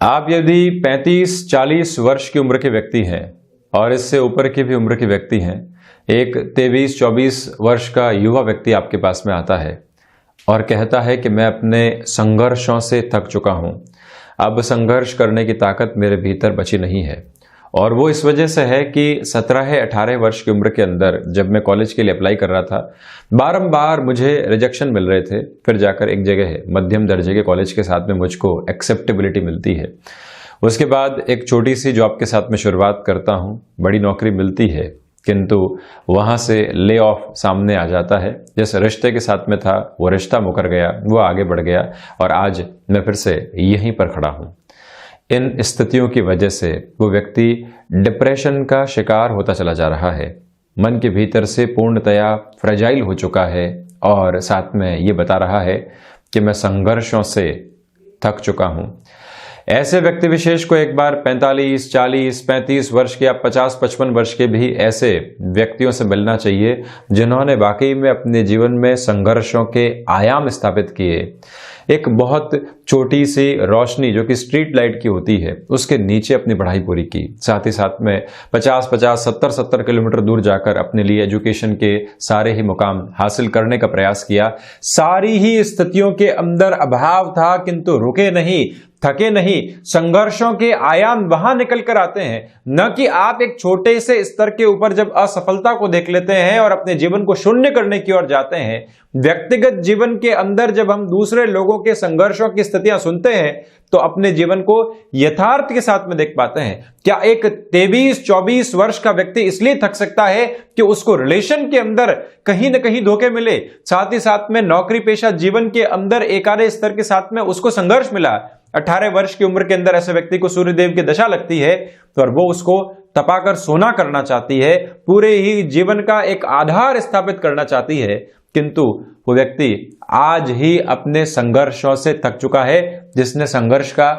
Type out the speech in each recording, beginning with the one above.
आप यदि 35-40 वर्ष की उम्र के व्यक्ति हैं और इससे ऊपर की भी उम्र के व्यक्ति हैं, एक 23-24 वर्ष का युवा व्यक्ति आपके पास में आता है और कहता है कि मैं अपने संघर्षों से थक चुका हूं, अब संघर्ष करने की ताकत मेरे भीतर बची नहीं है। और वो इस वजह से है कि 17-18 वर्ष की उम्र के अंदर जब मैं कॉलेज के लिए अप्लाई कर रहा था, बारंबार मुझे रिजेक्शन मिल रहे थे। फिर जाकर एक जगह मध्यम दर्जे के कॉलेज के साथ में मुझको एक्सेप्टेबिलिटी मिलती है। उसके बाद एक छोटी सी जॉब के साथ में शुरुआत करता हूँ, बड़ी नौकरी मिलती है, किंतु वहाँ से ले ऑफ सामने आ जाता है। जिस रिश्ते के साथ में था वो रिश्ता मुकर गया, वो आगे बढ़ गया और आज मैं फिर से यहीं पर खड़ा हूँ। इन स्थितियों की वजह से वो व्यक्ति डिप्रेशन का शिकार होता चला जा रहा है, मन के भीतर से पूर्णतया फ्रेजाइल हो चुका है और साथ में ये बता रहा है कि मैं संघर्षों से थक चुका हूँ। ऐसे व्यक्ति विशेष को एक बार 45, 40, 35 वर्ष के या 50-55 वर्ष के भी ऐसे व्यक्तियों से मिलना चाहिए जिन्होंने वाकई में अपने जीवन में संघर्षों के आयाम स्थापित किए। एक बहुत छोटी सी रोशनी जो कि स्ट्रीट लाइट की होती है, उसके नीचे अपनी पढ़ाई पूरी की, साथ ही साथ में 50-50, 70-70 किलोमीटर दूर जाकर अपने लिए एजुकेशन के सारे ही मुकाम हासिल करने का प्रयास किया। सारी ही स्थितियों के अंदर अभाव था, किंतु रुके नहीं, थके नहीं। संघर्षों के आयाम वहां निकल कर आते हैं, न कि आप एक छोटे से स्तर के ऊपर जब असफलता को देख लेते हैं और अपने जीवन को शून्य करने की ओर जाते हैं। व्यक्तिगत जीवन के अंदर जब हम दूसरे लोगों के संघर्षों की स्थितियां सुनते हैं तो अपने जीवन को यथार्थ के साथ में देख पाते हैं। क्या एक 23-24 वर्ष का व्यक्ति इसलिए थक सकता है कि उसको रिलेशन के अंदर कहीं ना कहीं धोखे मिले, साथ ही साथ में नौकरी पेशा जीवन के अंदर एक आधे स्तर के साथ में उसको संघर्ष मिला। 18 वर्ष की उम्र के अंदर ऐसे व्यक्ति को सूर्यदेव की दशा लगती है तो और वो उसको तपाकर सोना करना चाहती है, पूरे ही जीवन का एक आधार स्थापित करना चाहती है, किंतु वो व्यक्ति आज ही अपने संघर्षों से थक चुका है, जिसने संघर्ष का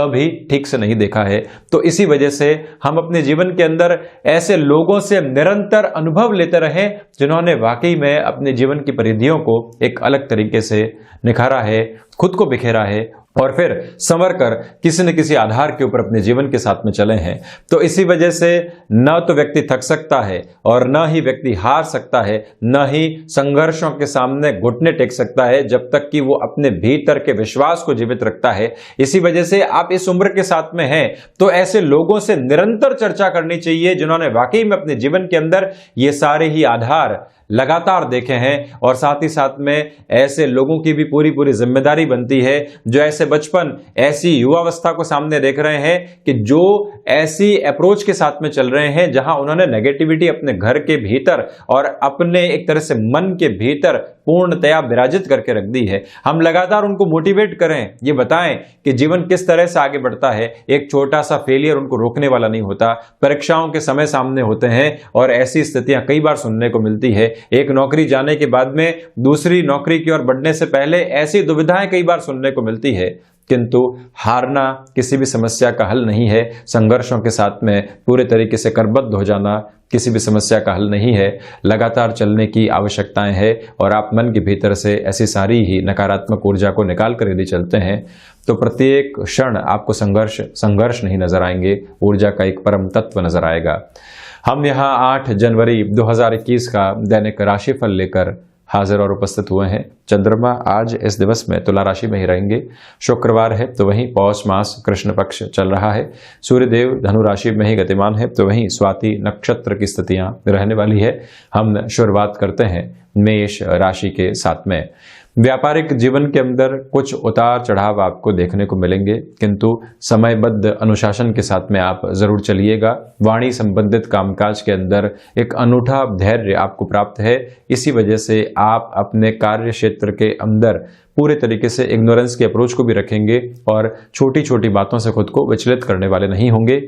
भी ठीक से नहीं देखा है। तो इसी वजह से हम अपने जीवन के अंदर ऐसे लोगों से निरंतर अनुभव लेते रहे जिन्होंने वाकई में अपने जीवन की परिधियों को एक अलग तरीके से निखारा है, खुद को बिखेरा है और फिर संवर कर किसी न किसी आधार के ऊपर अपने जीवन के साथ में चले हैं। तो इसी वजह से न तो व्यक्ति थक सकता है और न ही व्यक्ति हार सकता है, न ही संघर्षों के सामने घुटने टेक सकता है जब तक कि वो अपने भीतर के विश्वास को जीवित रखता है। इसी वजह से आप इस उम्र के साथ में हैं तो ऐसे लोगों से निरंतर चर्चा करनी चाहिए जिन्होंने वाकई में अपने जीवन के अंदर ये सारे ही आधार लगातार देखे हैं। और साथ ही साथ में ऐसे लोगों की भी पूरी जिम्मेदारी बनती है जो ऐसे बचपन, ऐसी युवावस्था को सामने देख रहे हैं कि जो ऐसी अप्रोच के साथ में चल रहे हैं जहां उन्होंने नेगेटिविटी अपने घर के भीतर और अपने एक तरह से मन के भीतर पूर्णतया विराजित करके रख दी है। हम लगातार उनको मोटिवेट करें, ये बताएं कि जीवन किस तरह से आगे बढ़ता है। एक छोटा सा फेलियर उनको रोकने वाला नहीं होता। परीक्षाओं के समय सामने होते हैं और ऐसी स्थितियां कई बार सुनने को मिलती है। एक नौकरी जाने के बाद में दूसरी नौकरी की ओर बढ़ने से पहले ऐसी दुविधाएं कई बार सुनने को मिलती है, किंतु हारना किसी भी समस्या का हल नहीं है। संघर्षों के साथ में पूरे तरीके से करबद्ध हो जाना किसी भी समस्या का हल नहीं है। लगातार चलने की आवश्यकताएं है और आप मन के भीतर से ऐसी सारी ही नकारात्मक ऊर्जा को निकाल कर यदि चलते हैं तो प्रत्येक क्षण आपको संघर्ष नहीं नजर आएंगे, ऊर्जा का एक परम तत्व नजर आएगा। हम यहाँ 8 जनवरी 2021 का दैनिक राशिफल लेकर हाजिर और उपस्थित हुए हैं। चंद्रमा आज इस दिवस में तुला राशि में ही रहेंगे। शुक्रवार है तो वहीं पौष मास कृष्ण पक्ष चल रहा है। सूर्यदेव धनु राशि में ही गतिमान है तो वहीं स्वाति नक्षत्र की स्थितियां रहने वाली है। हम शुरुआत करते हैं मेष राशि के साथ में। व्यापारिक जीवन के अंदर कुछ उतार चढ़ाव आपको देखने को मिलेंगे, किंतु समयबद्ध अनुशासन के साथ में आप जरूर चलिएगा। वाणी संबंधित कामकाज के अंदर एक अनूठा धैर्य आपको प्राप्त है। इसी वजह से आप अपने कार्य क्षेत्र के अंदर पूरे तरीके से इग्नोरेंस की अप्रोच को भी रखेंगे और छोटी छोटी बातों से खुद को विचलित करने वाले नहीं होंगे।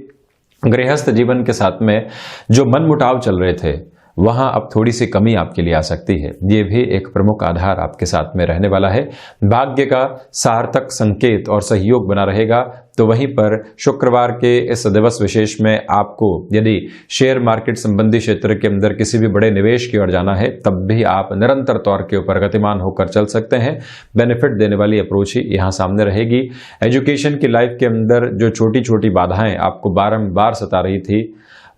गृहस्थ जीवन के साथ में जो मनमुटाव चल रहे थे वहां अब थोड़ी सी कमी आपके लिए आ सकती है। ये भी एक प्रमुख आधार आपके साथ में रहने वाला है। भाग्य का सार्थक संकेत और सहयोग बना रहेगा। तो वहीं पर शुक्रवार के इस दिवस विशेष में आपको यदि शेयर मार्केट संबंधी क्षेत्र के अंदर किसी भी बड़े निवेश की ओर जाना है, तब भी आप निरंतर तौर के ऊपर गतिमान होकर चल सकते हैं। बेनिफिट देने वाली अप्रोच ही यहां सामने रहेगी। एजुकेशन की लाइफ के अंदर जो छोटी छोटी बाधाएं आपको बारंबार सता रही थी,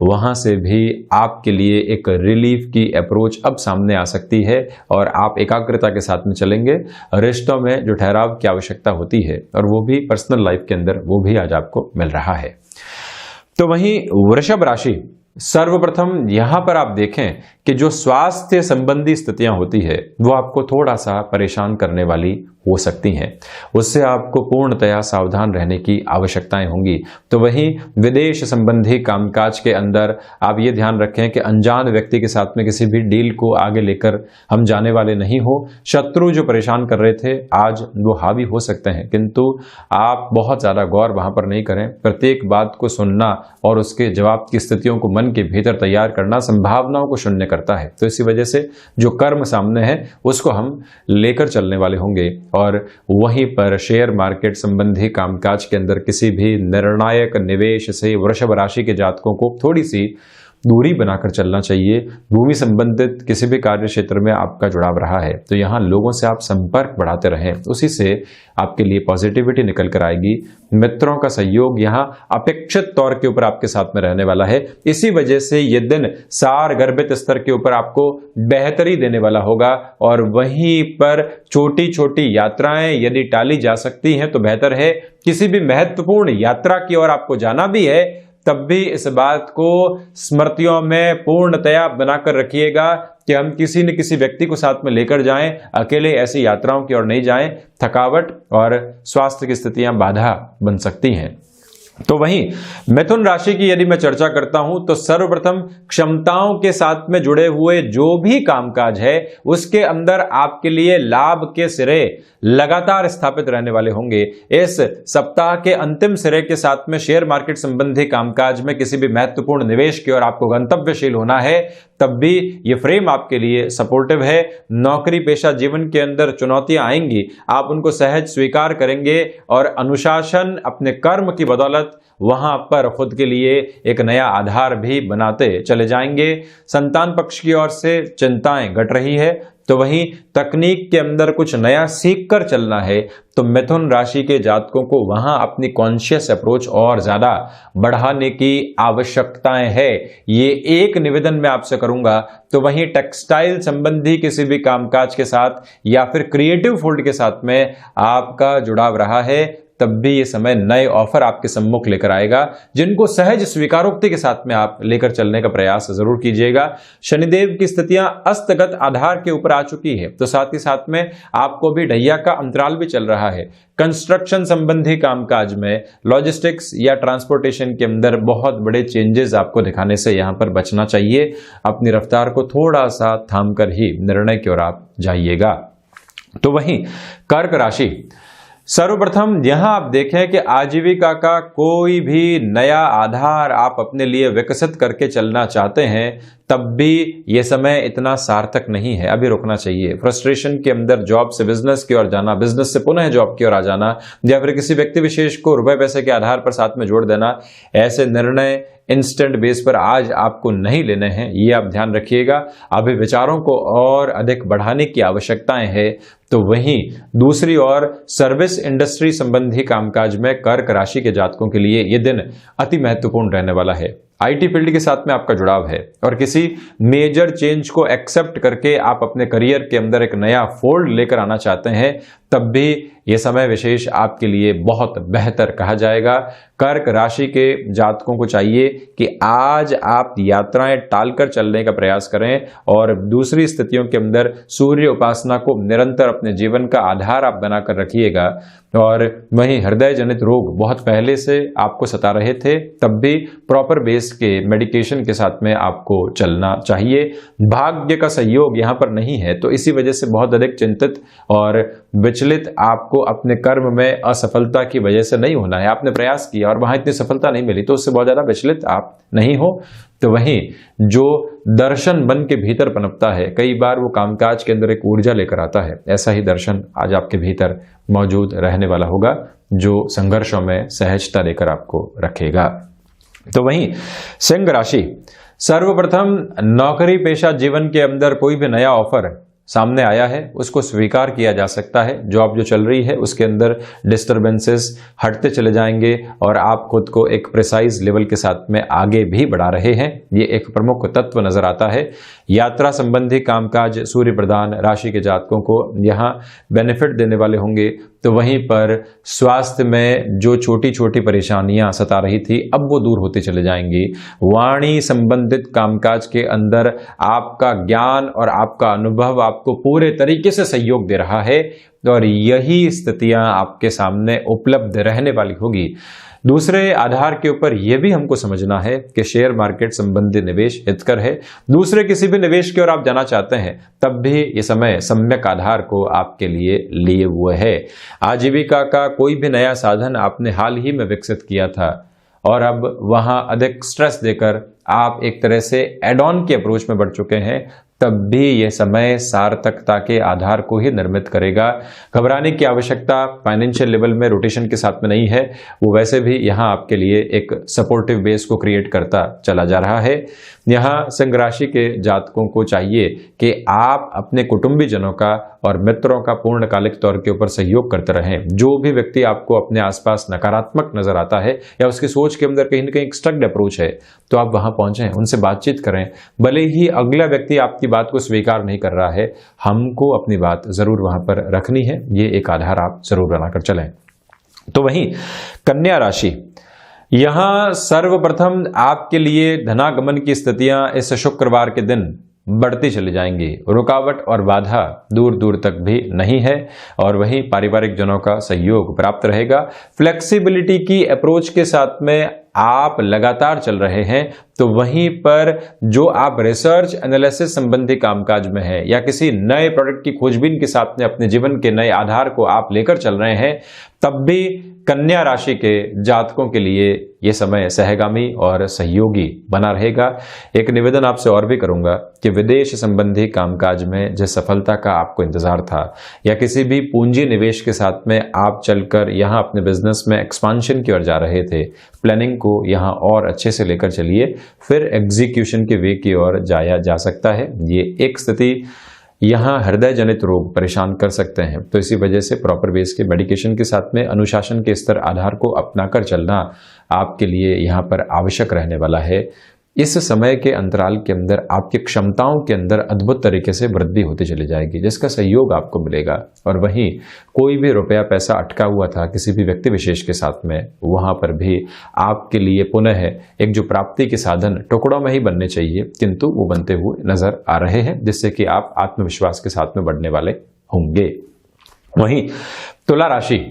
वहां से भी आपके लिए एक रिलीफ की अप्रोच अब सामने आ सकती है और आप एकाग्रता के साथ में चलेंगे। रिश्तों में जो ठहराव की आवश्यकता होती है, और वो भी पर्सनल लाइफ के अंदर, वो भी आज आपको मिल रहा है। तो वहीं वृषभ राशि, सर्वप्रथम यहां पर आप देखें कि जो स्वास्थ्य संबंधी स्थितियां होती है वो आपको थोड़ा सा परेशान करने वाली हो सकती हैं। उससे आपको पूर्णतया सावधान रहने की आवश्यकताएं होंगी। तो वहीं विदेश संबंधी कामकाज के अंदर आप ये ध्यान रखें कि अनजान व्यक्ति के साथ में किसी भी डील को आगे लेकर हम जाने वाले नहीं हो। शत्रु जो परेशान कर रहे थे, आज वो हावी हो सकते हैं, किंतु आप बहुत ज्यादा गौर वहां पर नहीं करें। प्रत्येक बात को सुनना और उसके जवाब की स्थितियों को मन के भीतर तैयार करना संभावनाओं को शून्य करता है। तो इसी वजह से जो कर्म सामने है उसको हम लेकर चलने वाले होंगे। और वहीं पर शेयर मार्केट संबंधी कामकाज के अंदर किसी भी निर्णायक निवेश से वृषभ राशि के जातकों को थोड़ी सी दूरी बनाकर चलना चाहिए। भूमि संबंधित किसी भी कार्य क्षेत्र में आपका जुड़ाव रहा है तो यहां लोगों से आप संपर्क बढ़ाते रहें, उसी से आपके लिए पॉजिटिविटी निकल कर आएगी। मित्रों का सहयोग यहां अपेक्षित तौर के ऊपर आपके साथ में रहने वाला है। इसी वजह से यह दिन सार गर्भित स्तर के ऊपर आपको बेहतरी देने वाला होगा। और वहीं पर छोटी छोटी यात्राएं यदि टाली जा सकती हैं तो बेहतर है। किसी भी महत्वपूर्ण यात्रा की ओर आपको जाना भी है, तब भी इस बात को स्मृतियों में पूर्णतया बनाकर रखिएगा कि हम किसी न किसी व्यक्ति को साथ में लेकर जाएं। अकेले ऐसी यात्राओं की ओर नहीं जाएं। थकावट और स्वास्थ्य की स्थितियां बाधा बन सकती हैं। तो वहीं मिथुन राशि की यदि मैं चर्चा करता हूं तो सर्वप्रथम क्षमताओं के साथ में जुड़े हुए जो भी कामकाज है उसके अंदर आपके लिए लाभ के सिरे लगातार स्थापित रहने वाले होंगे। इस सप्ताह के अंतिम सिरे के साथ में शेयर मार्केट संबंधी कामकाज में किसी भी महत्वपूर्ण निवेश की ओर आपको गंतव्यशील होना है, तब भी ये फ्रेम आपके लिए सपोर्टिव है। नौकरी पेशा जीवन के अंदर चुनौतियां आएंगी, आप उनको सहज स्वीकार करेंगे और अनुशासन अपने कर्म की बदौलत वहां पर खुद के लिए एक नया आधार भी बनाते चले जाएंगे। संतान पक्ष की ओर से चिंताएं घट रही है, तो वहीं तकनीक के अंदर कुछ नया सीख कर चलना है। तो मिथुन राशि के जातकों को वहां अपनी कॉन्शियस अप्रोच और ज्यादा बढ़ाने की आवश्यकताएं है। ये एक निवेदन मैं आपसे करूंगा। तो वहीं टेक्सटाइल संबंधी किसी भी कामकाज के साथ या फिर क्रिएटिव फील्ड के साथ में आपका जुड़ाव रहा है, तब भी ये समय नए ऑफर आपके सम्मुख लेकर आएगा, जिनको सहज स्वीकारोक्ति के साथ में आप लेकर चलने का प्रयास जरूर कीजिएगा। शनिदेव की स्थितियां अस्तगत आधार के ऊपर आ चुकी है, तो साथ ही साथ में आपको भी ढैया का अंतराल भी चल रहा है। कंस्ट्रक्शन संबंधी कामकाज में, लॉजिस्टिक्स या ट्रांसपोर्टेशन के अंदर बहुत बड़े चेंजेस आपको दिखाने से यहां पर बचना चाहिए। अपनी रफ्तार को थोड़ा सा थाम कर ही निर्णय की ओर आप जाइएगा। तो वहीं कर्क राशि, सर्वप्रथम यहां आप देखें कि आजीविका का कोई भी नया आधार आप अपने लिए विकसित करके चलना चाहते हैं, तब भी यह समय इतना सार्थक नहीं है, अभी रुकना चाहिए। फ्रस्ट्रेशन के अंदर जॉब से बिजनेस की ओर जाना, बिजनेस से पुनः जॉब की ओर आ जाना, या फिर किसी व्यक्ति विशेष को रुपए पैसे के आधार पर साथ में जोड़ देना, ऐसे निर्णय इंस्टेंट बेस पर आज आपको नहीं लेने हैं, ये आप ध्यान रखिएगा। अभी विचारों को और अधिक बढ़ाने की आवश्यकताएं हैं। तो वहीं दूसरी ओर सर्विस इंडस्ट्री संबंधी कामकाज में कर्क राशि के जातकों के लिए यह दिन अति महत्वपूर्ण रहने वाला है। आईटी फील्ड के साथ में आपका जुड़ाव है और किसी मेजर चेंज को एक्सेप्ट करके आप अपने करियर के अंदर एक नया फोल्ड लेकर आना चाहते हैं, तब भी यह समय विशेष आपके लिए बहुत बेहतर कहा जाएगा। कर्क राशि के जातकों को चाहिए कि आज आप यात्राएं टालकर चलने का प्रयास करें और दूसरी स्थितियों के अंदर सूर्य उपासना को निरंतर अपने जीवन का आधार आप बनाकर रखिएगा। और वहीं हृदय जनित रोग बहुत पहले से आपको सता रहे थे, तब भी प्रॉपर बेस के मेडिकेशन के साथ में आपको चलना चाहिए। भाग्य का सहयोग यहां पर नहीं है, तो इसी वजह से बहुत अधिक चिंतित और विचलित आपको अपने कर्म में असफलता की वजह से नहीं होना है। आपने प्रयास किया और वहां इतनी सफलता नहीं मिली तो उससे बहुत ज्यादा विचलित आप नहीं हो। तो वहीं जो दर्शन मन के भीतर पनपता है, कई बार वो कामकाज के अंदर एक ऊर्जा लेकर आता है, ऐसा ही दर्शन आज आपके भीतर मौजूद रहने वाला होगा जो संघर्षों में सहजता लेकर आपको रखेगा। तो वहीं सिंह राशि, सर्वप्रथम नौकरी पेशा जीवन के अंदर कोई भी नया ऑफर सामने आया है उसको स्वीकार किया जा सकता है। जॉब जो चल रही है उसके अंदर डिस्टर्बेंसेस हटते चले जाएंगे और आप खुद को एक प्रिसाइज लेवल के साथ में आगे भी बढ़ा रहे हैं, ये एक प्रमुख तत्व नजर आता है। यात्रा संबंधी कामकाज सूर्य प्रधान राशि के जातकों को यहाँ बेनिफिट देने वाले होंगे। तो वहीं पर स्वास्थ्य में जो छोटी छोटी परेशानियां सता रही थी अब वो दूर होते चले जाएंगी। वाणी संबंधित कामकाज के अंदर आपका ज्ञान और आपका अनुभव आपको पूरे तरीके से सहयोग दे रहा है और यही स्थितियां आपके सामने उपलब्ध रहने वाली होगी। दूसरे आधार के ऊपर यह भी हमको समझना है कि शेयर मार्केट संबंधी निवेश हितकर है। दूसरे किसी भी निवेश की ओर आप जाना चाहते हैं तब भी ये समय सम्यक आधार को आपके लिए लिए हुए है। आजीविका का कोई भी नया साधन आपने हाल ही में विकसित किया था और अब वहां अधिक स्ट्रेस देकर आप एक तरह से एड ऑन की अप्रोच में बढ़ चुके हैं, तब भी यह समय सार्थकता के आधार को ही निर्मित करेगा। घबराने की आवश्यकता फाइनेंशियल लेवल में रोटेशन के साथ में नहीं है, वो वैसे भी यहाँ आपके लिए एक सपोर्टिव बेस को क्रिएट करता चला जा रहा है। यहाँ सिंह राशि के जातकों को चाहिए कि आप अपने कुटुंबी जनों का और मित्रों का पूर्णकालिक तौर के ऊपर सहयोग करते रहें। जो भी व्यक्ति आपको अपने आसपास नकारात्मक नजर आता है या उसकी सोच के अंदर कहीं ना कहीं स्ट्रक्ड अप्रोच है तो आप वहां पहुंचें, उनसे बातचीत करें। भले ही अगला व्यक्ति आपकी बात को स्वीकार नहीं कर रहा है, हमको अपनी बात जरूर वहां पर रखनी है, ये एक आधार आप जरूर बनाकर चलें। तो वहीं कन्या राशि, यहां सर्वप्रथम आपके लिए धनागमन की स्थितियां इस शुक्रवार के दिन बढ़ती चली जाएंगी। रुकावट और बाधा दूर दूर तक भी नहीं है और वहीं पारिवारिक जनों का सहयोग प्राप्त रहेगा। फ्लेक्सिबिलिटी की अप्रोच के साथ में आप लगातार चल रहे हैं तो वहीं पर जो आप रिसर्च एनालिसिस संबंधी कामकाज में है या किसी नए प्रोडक्ट की खोजबीन के साथ में अपने जीवन के नए आधार को आप लेकर चल रहे हैं, तब भी कन्या राशि के जातकों के लिए यह समय सहगामी और सहयोगी बना रहेगा। एक निवेदन आपसे और भी करूंगा कि विदेश संबंधी कामकाज में जिस सफलता का आपको इंतजार था या किसी भी पूंजी निवेश के साथ में आप चलकर यहां अपने बिजनेस में एक्सपांशन की ओर जा रहे थे, प्लानिंग को यहां और अच्छे से लेकर चलिए, फिर एग्जीक्यूशन के वे की ओर जाया जा सकता है। ये एक स्थिति यहाँ हृदय जनित रोग परेशान कर सकते हैं, तो इसी वजह से प्रॉपर बेस के मेडिकेशन के साथ में अनुशासन के स्तर आधार को अपनाकर चलना आपके लिए यहाँ पर आवश्यक रहने वाला है। इस समय के अंतराल के अंदर आपकी क्षमताओं के अंदर अद्भुत तरीके से वृद्धि होती चली जाएगी जिसका सहयोग आपको मिलेगा। और वहीं कोई भी रुपया पैसा अटका हुआ था किसी भी व्यक्ति विशेष के साथ में, वहां पर भी आपके लिए पुनः एक जो प्राप्ति के साधन टुकड़ों में ही बनने चाहिए किंतु वो बनते हुए नजर आ रहे हैं, जिससे कि आप आत्मविश्वास के साथ में बढ़ने वाले होंगे। वहीं तुला राशि,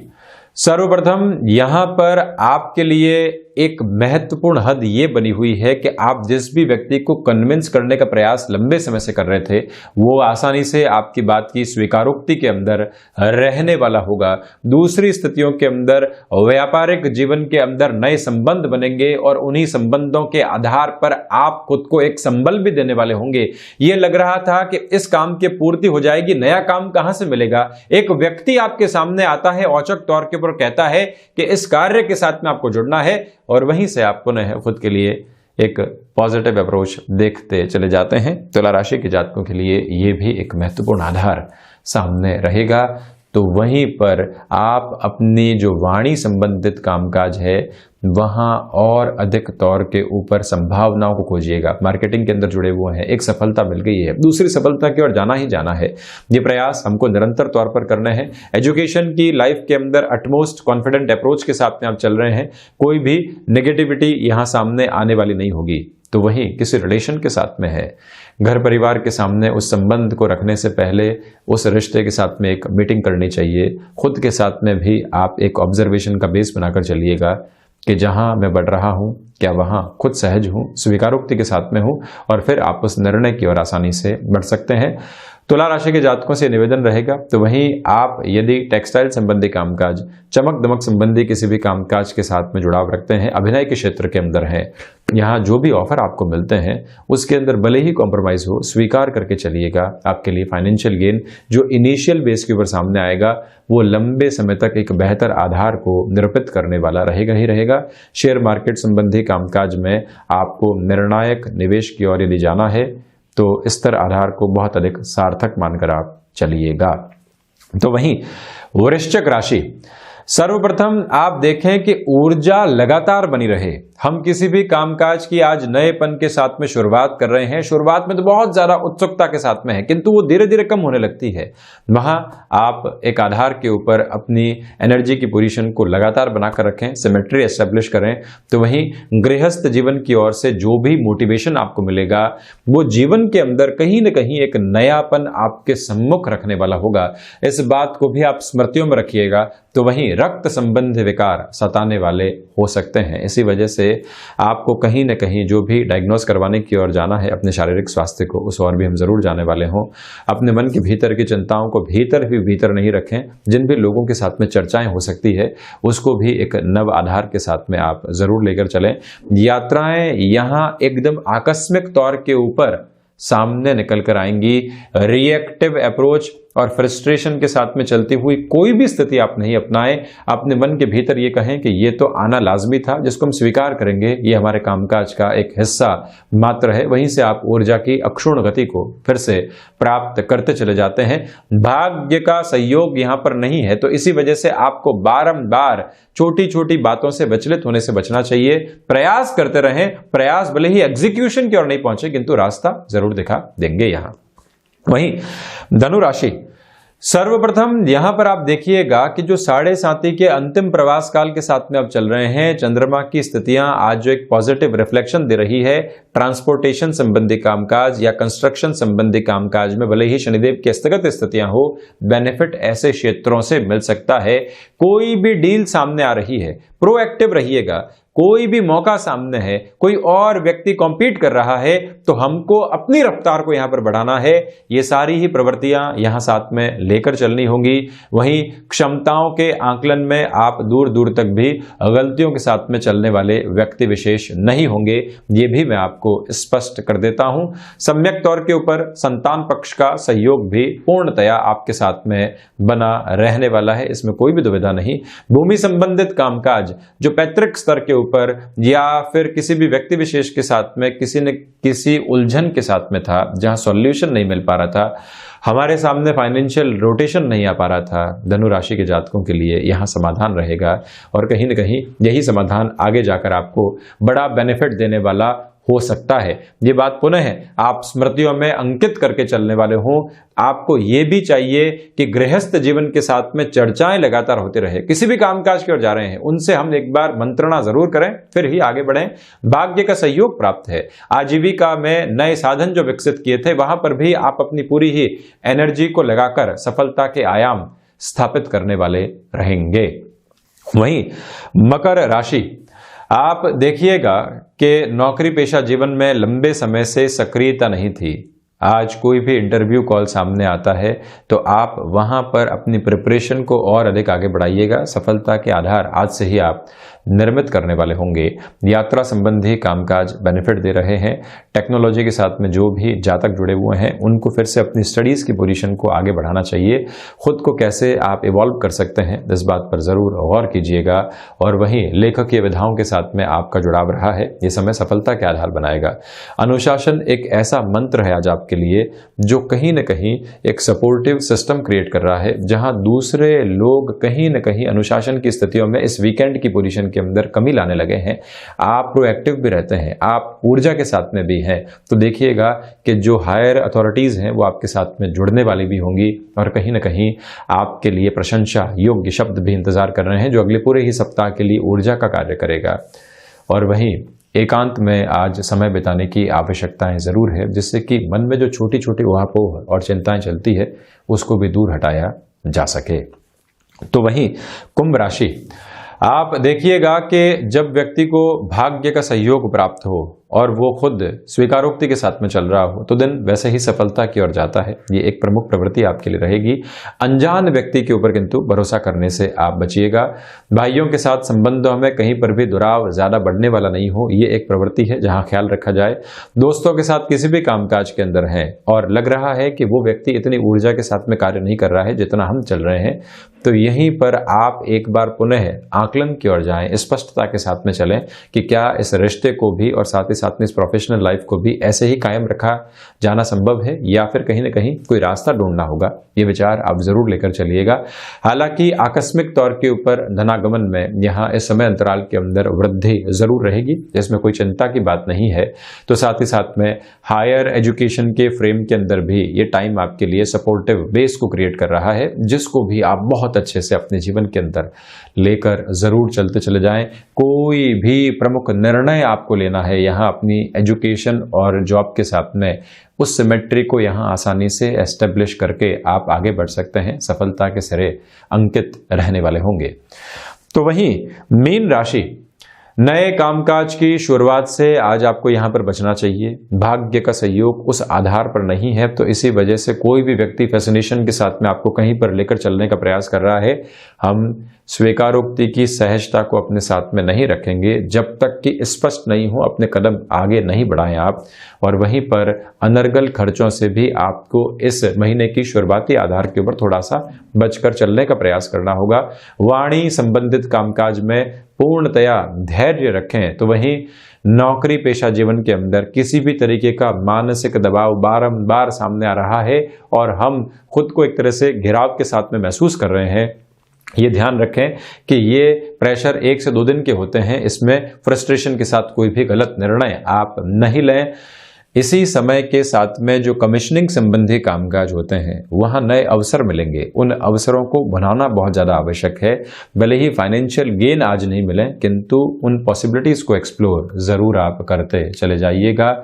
सर्वप्रथम यहां पर आपके लिए एक महत्वपूर्ण हद ये बनी हुई है कि आप जिस भी व्यक्ति को कन्विंस करने का प्रयास लंबे समय से कर रहे थे वो आसानी से आपकी बात की स्वीकारोक्ति के अंदर रहने वाला होगा। दूसरी स्थितियों के अंदर व्यापारिक जीवन के अंदर नए संबंध बनेंगे और उन्हीं संबंधों के आधार पर आप खुद को एक संबल भी देने वाले होंगे। ये लग रहा था कि इस काम की पूर्ति हो जाएगी, नया काम कहां से मिलेगा। एक व्यक्ति आपके सामने आता है, औचक तौर के ऊपर कहता है कि इस कार्य के साथ में आपको जुड़ना है और वहीं से आप पुनः खुद के लिए एक पॉजिटिव अप्रोच देखते चले जाते हैं। तुला राशि के जातकों के लिए यह भी एक महत्वपूर्ण आधार सामने रहेगा। तो वहीं पर आप अपनी जो वाणी संबंधित कामकाज है वहां और अधिक तौर के ऊपर संभावनाओं को खोजिएगा। मार्केटिंग के अंदर जुड़े हुए हैं, एक सफलता मिल गई है, दूसरी सफलता की ओर जाना ही जाना है। ये प्रयास हमको निरंतर तौर पर करने हैं। एजुकेशन की लाइफ के अंदर अटमोस्ट कॉन्फिडेंट अप्रोच के साथ में आप चल रहे हैं, कोई भी नेगेटिविटी यहां सामने आने वाली नहीं होगी। तो वहीं किसी रिलेशन के साथ में है, घर परिवार के सामने उस संबंध को रखने से पहले उस रिश्ते के साथ में एक मीटिंग करनी चाहिए। खुद के साथ में भी आप एक ऑब्जर्वेशन का बेस बनाकर चलिएगा कि जहां मैं बढ़ रहा हूं क्या वहां खुद सहज हूं, स्वीकारोक्ति के साथ में हूं, और फिर आप उस निर्णय की ओर आसानी से बढ़ सकते हैं। तुला राशि के जातकों से निवेदन रहेगा। तो वहीं आप यदि टेक्सटाइल संबंधी कामकाज, चमक दमक संबंधी किसी भी कामकाज के साथ में जुड़ाव रखते हैं, अभिनय के क्षेत्र के अंदर हैं, यहाँ जो भी ऑफर आपको मिलते हैं उसके अंदर भले ही कॉम्प्रोमाइज हो, स्वीकार करके चलिएगा। आपके लिए फाइनेंशियल गेन जो इनिशियल बेस के ऊपर सामने आएगा वो लंबे समय तक एक बेहतर आधार को निरूपित करने वाला रहेगा ही रहेगा। शेयर मार्केट संबंधी कामकाज में आपको निर्णायक निवेश की ओर यदि जाना है तो स्थिर आधार को बहुत अधिक सार्थक मानकर आप चलिएगा। तो वहीं वृश्चिक राशि, सर्वप्रथम आप देखें कि ऊर्जा लगातार बनी रहे। हम किसी भी कामकाज की आज नएपन के साथ में शुरुआत कर रहे हैं। शुरुआत में तो बहुत ज्यादा उत्सुकता के साथ में है, किंतु वो धीरे धीरे कम होने लगती है। वहां आप एक आधार के ऊपर अपनी एनर्जी की पोजीशन को लगातार बनाकर रखें, सिमेट्री एस्टेब्लिश करें। तो वहीं गृहस्थ जीवन की ओर से जो भी मोटिवेशन आपको मिलेगा वो जीवन के अंदर कहीं न कहीं एक नयापन आपके सम्मुख रखने वाला होगा। इस बात को भी आप स्मृतियों में रखिएगा। तो वहीं रक्त संबंधी विकार सताने वाले हो सकते हैं। इसी वजह से आपको कहीं न कहीं जो भी डायग्नोस करवाने की ओर जाना है अपने शारीरिक स्वास्थ्य को, उस ओर भी हम जरूर जाने वाले हों। अपने मन के भीतर की चिंताओं को भीतर नहीं रखें। जिन भी लोगों के साथ में चर्चाएं हो सकती है उसको भी एक नव आधार के साथ में आप जरूर लेकर चलें। यात्राएं यहाँ एकदम आकस्मिक तौर के ऊपर सामने निकल कर आएंगी। रिएक्टिव अप्रोच और फ्रस्ट्रेशन के साथ में चलती हुई कोई भी स्थिति आप नहीं अपनाएं। अपने मन के भीतर ये कहें कि ये तो आना लाजमी था, जिसको हम स्वीकार करेंगे, ये हमारे कामकाज का एक हिस्सा मात्र है। वहीं से आप ऊर्जा की अक्षुण्ण गति को फिर से प्राप्त करते चले जाते हैं। भाग्य का सहयोग यहां पर नहीं है, तो इसी वजह से आपको बारंबार छोटी छोटी बातों से विचलित होने से बचना चाहिए। प्रयास करते रहें। प्रयास भले ही एग्जीक्यूशन की ओर नहीं पहुंचे किंतु रास्ता जरूर दिखा देंगे। यहां वहीं धनु राशि, सर्वप्रथम यहां पर आप देखिएगा कि जो 7.5 के अंतिम प्रवास काल के साथ में अब चल रहे हैं, चंद्रमा की स्थितियां आज जो एक पॉजिटिव रिफ्लेक्शन दे रही है। ट्रांसपोर्टेशन संबंधी कामकाज या कंस्ट्रक्शन संबंधी कामकाज में भले ही शनिदेव की स्थगित स्थितियां हो, बेनिफिट ऐसे क्षेत्रों से मिल सकता है। कोई भी डील सामने आ रही है, प्रोएक्टिव रहिएगा। कोई भी मौका सामने है, कोई और व्यक्ति कॉम्पीट कर रहा है, तो हमको अपनी रफ्तार को यहां पर बढ़ाना है। ये सारी ही प्रवृत्तियां यहां साथ में लेकर चलनी होंगी। वहीं क्षमताओं के आकलन में आप दूर दूर तक भी गलतियों के साथ में चलने वाले व्यक्ति विशेष नहीं होंगे, ये भी मैं आपको स्पष्ट कर देता हूं। सम्यक तौर के ऊपर संतान पक्ष का सहयोग भी पूर्णतया आपके साथ में बना रहने वाला है, इसमें कोई भी दुविधा नहीं। भूमि संबंधित कामकाज जो पैतृक स्तर के ऊपर या फिर किसी भी व्यक्ति विशेष के साथ में किसी न किसी उलझन के साथ में था, जहां सॉल्यूशन नहीं मिल पा रहा था, हमारे सामने फाइनेंशियल रोटेशन नहीं आ पा रहा था, धनु राशि के जातकों के लिए यहां समाधान रहेगा। और कहीं न कहीं यही समाधान आगे जाकर आपको बड़ा बेनिफिट देने वाला हो सकता है। ये बात पुनः आप स्मृतियों में अंकित करके चलने वाले हों। आपको ये भी चाहिए कि गृहस्थ जीवन के साथ में चर्चाएं लगातार होती रहे। किसी भी कामकाज की ओर जा रहे हैं उनसे हम एक बार मंत्रणा जरूर करें, फिर ही आगे बढ़ें। भाग्य का सहयोग प्राप्त है। आजीविका में नए साधन जो विकसित किए थे वहां पर भी आप अपनी पूरी ही एनर्जी को लगाकर सफलता के आयाम स्थापित करने वाले रहेंगे। वहीं मकर राशि, आप देखिएगा कि नौकरी पेशा जीवन में लंबे समय से सक्रियता नहीं थी। आज कोई भी इंटरव्यू कॉल सामने आता है तो आप वहां पर अपनी प्रिपरेशन को और अधिक आगे बढ़ाइएगा। सफलता के आधार आज से ही आप निर्मित करने वाले होंगे। यात्रा संबंधी कामकाज बेनिफिट दे रहे हैं। टेक्नोलॉजी के साथ में जो भी जातक जुड़े हुए हैं उनको फिर से अपनी स्टडीज की पोजीशन को आगे बढ़ाना चाहिए। खुद को कैसे आप इवॉल्व कर सकते हैं इस बात पर जरूर गौर कीजिएगा। और वहीं लेखकीय विधाओं के साथ में आपका जुड़ाव रहा है, ये समय सफलता के आधार बनाएगा। अनुशासन एक ऐसा मंत्र है आज आपके लिए जो कहीं न कहीं एक सपोर्टिव सिस्टम क्रिएट कर रहा है, जहां दूसरे लोग कहीं न कहीं अनुशासन की स्थितियों में इस वीकेंड की पोजीशन के अंदर कमी लाने लगे हैं। आप प्रोएक्टिव भी रहते हैं, आप ऊर्जा के साथ में भी हैं, तो देखिएगा कि जो हायर अथॉरिटीज हैं वो आपके साथ में जुड़ने वाली भी होंगी और कहीं न कहीं आपके लिए प्रशंसा योग्य शब्द भी इंतजार कर रहे हैं जो अगले पूरे ही सप्ताह के लिए ऊर्जा का कार्य करेगा। और वहीं एकांत में आज समय बिताने की आवश्यकताएं जरूर है, जिससे कि मन में जो छोटी छोटी उहापोह और चिंताएं चलती है उसको भी दूर हटाया जा सके। तो वहीं कुंभ राशि, आप देखिएगा कि जब व्यक्ति को भाग्य का सहयोग प्राप्त हो, और वो खुद स्वीकारोक्ति के साथ में चल रहा हो तो दिन वैसे ही सफलता की ओर जाता है। ये एक प्रमुख प्रवृत्ति आपके लिए रहेगी। अनजान व्यक्ति के ऊपर किंतु भरोसा करने से आप बचिएगा। भाइयों के साथ संबंधों में कहीं पर भी दुराव ज्यादा बढ़ने वाला नहीं हो, ये एक प्रवृत्ति है जहां ख्याल रखा जाए। दोस्तों के साथ किसी भी कामकाज के अंदर हैं और लग रहा है कि वो व्यक्ति इतनी ऊर्जा के साथ में कार्य नहीं कर रहा है जितना हम चल रहे हैं, तो यहीं पर आप एक बार पुनः आकलन की ओर जाएं, स्पष्टता के साथ में चलें कि क्या इस रिश्ते को भी और साथ ही साथ में इस प्रोफेशनल लाइफ को भी ऐसे ही कायम रखा जाना संभव है या फिर कहीं ना कहीं कोई रास्ता ढूंढना होगा। ये विचार आप जरूर लेकर चलिएगा। हालांकि आकस्मिक तौर के ऊपर धनागमन में यहाँ इस समय अंतराल के अंदर वृद्धि जरूर रहेगी, जिसमें कोई चिंता की बात नहीं है। तो साथ ही साथ में हायर एजुकेशन के फ्रेम के अंदर भी ये टाइम आपके लिए सपोर्टिव बेस को क्रिएट कर रहा है, जिसको भी आप बहुत अच्छे से अपने जीवन के अंदर लेकर जरूर चलते चले जाएं। कोई भी प्रमुख निर्णय आपको लेना है यहाँ अपनी एजुकेशन और जॉब के साथ में, उस सिमेट्री को यहाँ आसानी से एस्टेब्लिश करके आप आगे बढ़ सकते हैं, सफलता के सिरे अंकित रहने वाले होंगे। तो वहीं मीन राशि, नए कामकाज की शुरुआत से आज आपको यहां पर बचना चाहिए। भाग्य का सहयोग उस आधार पर नहीं है, तो इसी वजह से कोई भी व्यक्ति फैसिनेशन के साथ में आपको कहीं पर लेकर चलने का प्रयास कर रहा है। हम स्वीकारोक्ति की सहजता को अपने साथ में नहीं रखेंगे जब तक कि स्पष्ट नहीं हो, अपने कदम आगे नहीं बढ़ाएं आप। और वहीं पर अनर्गल खर्चों से भी आपको इस महीने की शुरुआती आधार के ऊपर थोड़ा सा बचकर चलने का प्रयास करना होगा। वाणी संबंधित कामकाज में पूर्णतया धैर्य रखें। तो वहीं नौकरी पेशा जीवन के अंदर किसी भी तरीके का मानसिक दबाव बारंबार सामने आ रहा है और हम खुद को एक तरह से घिराव के साथ में महसूस कर रहे हैं, ये ध्यान रखें कि ये प्रेशर 1 से 2 दिन के होते हैं। इसमें फ्रस्ट्रेशन के साथ कोई भी गलत निर्णय आप नहीं लें। इसी समय के साथ में जो कमीशनिंग संबंधी कामकाज होते हैं वहां नए अवसर मिलेंगे, उन अवसरों को बनाना बहुत ज्यादा आवश्यक है। भले ही फाइनेंशियल गेन आज नहीं मिले, किंतु उन पॉसिबिलिटीज को एक्सप्लोर जरूर आप करते चले जाइएगा।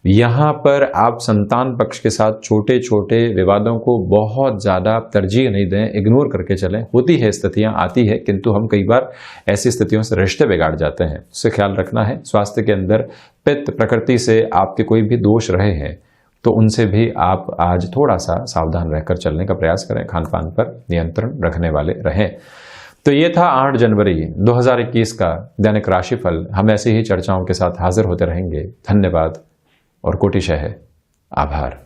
यहाँ पर आप संतान पक्ष के साथ छोटे छोटे विवादों को बहुत ज्यादा तरजीह नहीं दें, इग्नोर करके चलें। होती है स्थितियां, आती है, किंतु हम कई बार ऐसी स्थितियों से रिश्ते बिगाड़ जाते हैं, उससे ख्याल रखना है। स्वास्थ्य के अंदर पित्त प्रकृति से आपके कोई भी दोष रहे हैं तो उनसे भी आप आज थोड़ा सा सावधान रहकर चलने का प्रयास करें, खान पान पर नियंत्रण रखने वाले रहें। तो ये था 8 जनवरी 2021 का दैनिक राशिफल। हम ऐसी ही चर्चाओं के साथ हाजिर होते रहेंगे। धन्यवाद और कोटिशः आभार।